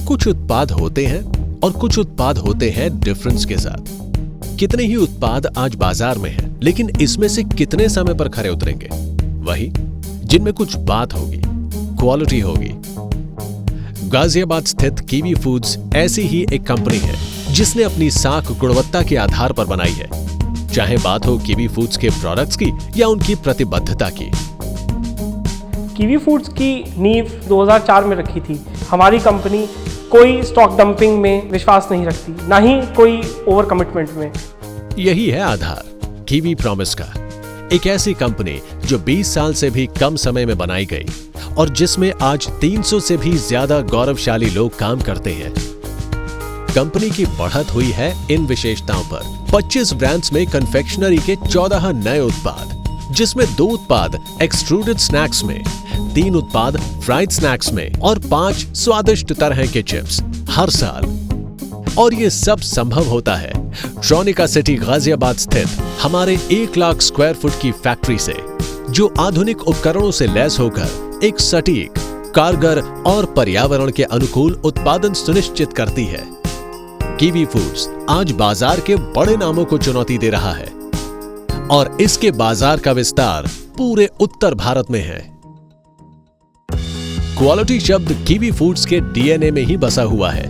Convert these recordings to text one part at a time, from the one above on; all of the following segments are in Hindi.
कुछ उत्पाद होते हैं और कुछ उत्पाद होते हैं डिफरेंस के साथ। कितने ही उत्पाद आज बाजार में हैं, लेकिन इसमें से कितने समय पर खरे उतरेंगे? वही जिनमें कुछ बात होगी, क्वालिटी होगी। गाजियाबाद स्थित कीवी फूड्स ऐसी ही एक कंपनी है जिसने अपनी साख गुणवत्ता के आधार पर बनाई है, चाहे बात हो कीवी फूड्स के प्रोडक्ट्स की या उनकी प्रतिबद्धता की। कीवी फूड्स की नींव 2004 में रखी थी। हमारी कंपनी कोई स्टॉक डंपिंग में विश्वास नहीं रखती, ना ही कोई ओवर कमिटमेंट में। यही है आधार कीवी प्रॉमिस का, एक ऐसी कंपनी जो 20 साल से भी कम समय में बनाई गई और जिसमें आज 300 से भी ज्यादा गौरवशाली लोग काम करते हैं। कंपनी की बढ़त हुई है इन विशेषताओं पर। 25 ब्रांड्स में कन्फेक्शनरी के 14 नए उत्पाद, जिसमें 2 उत्पाद एक्सट्रूडेड स्नैक्स में, 3 उत्पाद फ्राइड स्नैक्स में और 5 स्वादिष्ट तरह के चिप्स हर साल। और ये सब संभव होता है ट्रॉनिका सिटी गाजियाबाद स्थित हमारे 1 लाख स्क्वायर फुट की फैक्ट्री से, जो आधुनिक उपकरणों से लैस होकर एक सटीक, कारगर और पर्यावरण के अनुकूल उत्पादन सुनिश्चित करती है। कीवी फूड्स आज बाजार के बड़े नामों को चुनौती दे रहा है और इसके बाजार का विस्तार पूरे उत्तर भारत में है। क्वालिटी शब्द कीवी फूड्स के डीएनए में ही बसा हुआ है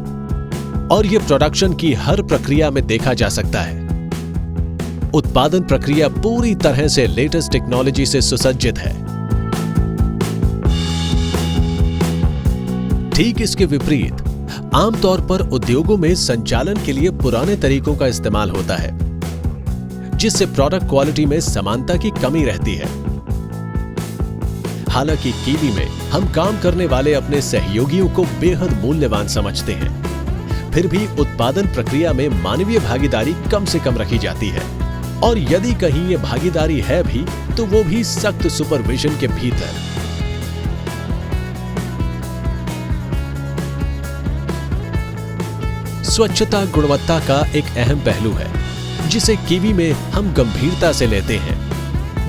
और यह प्रोडक्शन की हर प्रक्रिया में देखा जा सकता है। उत्पादन प्रक्रिया पूरी तरह से लेटेस्ट टेक्नोलॉजी से सुसज्जित है। ठीक इसके विपरीत आमतौर पर उद्योगों में संचालन के लिए पुराने तरीकों का इस्तेमाल होता है, जिससे प्रोडक्ट क्वालिटी में समानता की कमी रहती है। हालांकि कीवी में हम काम करने वाले अपने सहयोगियों को बेहद मूल्यवान समझते हैं, फिर भी उत्पादन प्रक्रिया में मानवीय भागीदारी कम से कम रखी जाती है और यदि कहीं ये भागीदारी है भी तो वो भी सख्त सुपरविजन के भीतर। स्वच्छता गुणवत्ता का एक अहम पहलू है, जिसे कीवी में हम गंभीरता से लेते हैं।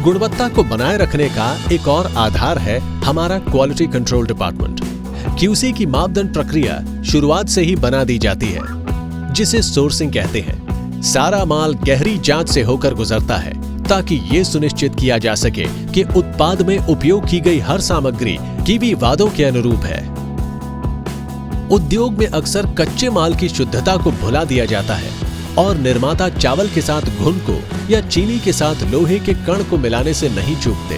गुणवत्ता को बनाए रखने का एक और आधार है हमारा क्वालिटी कंट्रोल डिपार्टमेंट। क्यूसी की मापदंड प्रक्रिया शुरुआत से ही बना दी जाती है, जिसे सोर्सिंग कहते हैं। सारा माल गहरी जांच से होकर गुजरता है ताकि ये सुनिश्चित किया जा सके कि उत्पाद में उपयोग की गई हर सामग्री कीवी वादों के अनुरूप है। उद्योग में अक्सर कच्चे माल की शुद्धता को भुला दिया जाता है और निर्माता चावल के साथ घुन को या चीनी के साथ लोहे के कण को मिलाने से नहीं चूकते।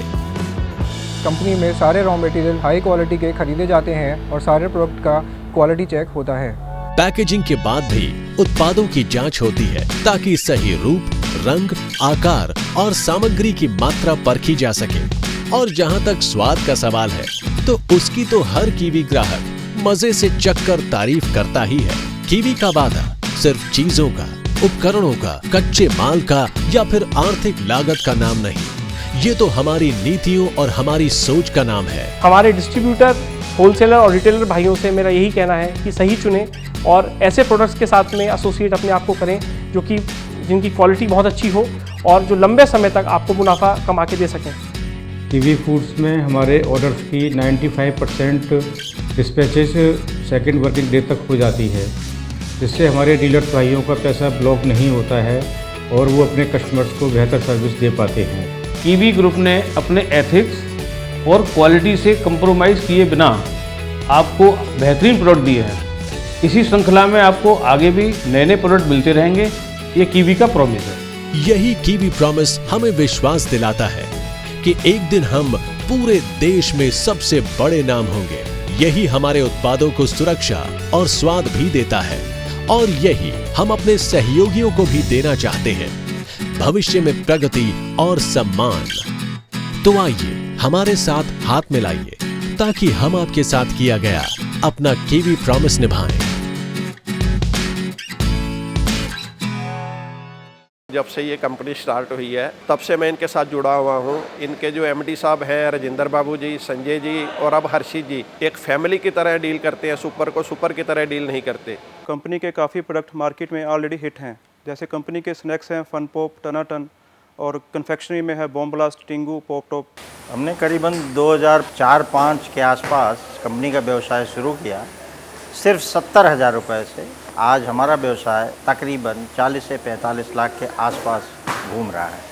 कंपनी में सारे रॉ मटेरियल हाई क्वालिटी के खरीदे जाते हैं और सारे प्रोडक्ट का क्वालिटी चेक होता है। पैकेजिंग के बाद भी उत्पादों की जांच होती है ताकि सही रूप, रंग, आकार और सामग्री की मात्रा परखी जा सके। और जहां तक स्वाद का सवाल है तो उसकी तो हर कीवी ग्राहक मजे से चखकर तारीफ करता ही है। कीवी का वादा सिर्फ चीजों का, उपकरणों का, कच्चे माल का या फिर आर्थिक लागत का नाम नहीं, ये तो हमारी नीतियों और हमारी सोच का नाम है। हमारे डिस्ट्रीब्यूटर, होलसेलर और रिटेलर भाइयों से मेरा यही कहना है कि सही चुनें और ऐसे प्रोडक्ट्स के साथ में एसोसिएट अपने आप को करें जो कि जिनकी क्वालिटी बहुत अच्छी हो और जो लंबे समय तक आपको मुनाफा कमा के दे सकें। कीवी फूड्स में हमारे ऑर्डर्स की 95% डिस्पैचेस सेकंड वर्किंग डे तक हो जाती है, जिससे हमारे डीलर भाइयों का पैसा ब्लॉक नहीं होता है और वो अपने कस्टमर्स को बेहतर सर्विस दे पाते हैं। कीवी ग्रुप ने अपने एथिक्स और क्वालिटी से कंप्रोमाइज़ किए बिना आपको बेहतरीन प्रोडक्ट दिए हैं। इसी श्रृंखला में आपको आगे भी नए नए प्रोडक्ट मिलते रहेंगे, ये कीवी का प्रॉमिस है। यही कीवी प्रॉमिस हमें विश्वास दिलाता है कि एक दिन हम पूरे देश में सबसे बड़े नाम होंगे। यही हमारे उत्पादों को सुरक्षा और स्वाद भी देता है और यही हम अपने सहयोगियों को भी देना चाहते हैं, भविष्य में प्रगति और सम्मान। तो आइए हमारे साथ हाथ मिलाइए ताकि हम आपके साथ किया गया अपना कीवी प्रॉमिस निभाएं। जब से ये कंपनी स्टार्ट हुई है तब से मैं इनके साथ जुड़ा हुआ हूँ। इनके जो एमडी साहब हैं राजेंद्र बाबू जी, संजय जी और अब हर्षित जी, एक फैमिली की तरह डील करते हैं। सुपर को सुपर की तरह डील नहीं करते। कंपनी के काफ़ी प्रोडक्ट मार्केट में ऑलरेडी हिट हैं, जैसे कंपनी के स्नैक्स हैं फन पॉप, टनाटन, और कन्फेक्शनरी में है bomb blast, Tingu, pop top. हमने करीबन 2004-05 के आसपास कंपनी का व्यवसाय शुरू किया सिर्फ 70,000 रुपये से आज हमारा व्यवसाय तकरीबन 40 से 45 लाख के आसपास घूम रहा है।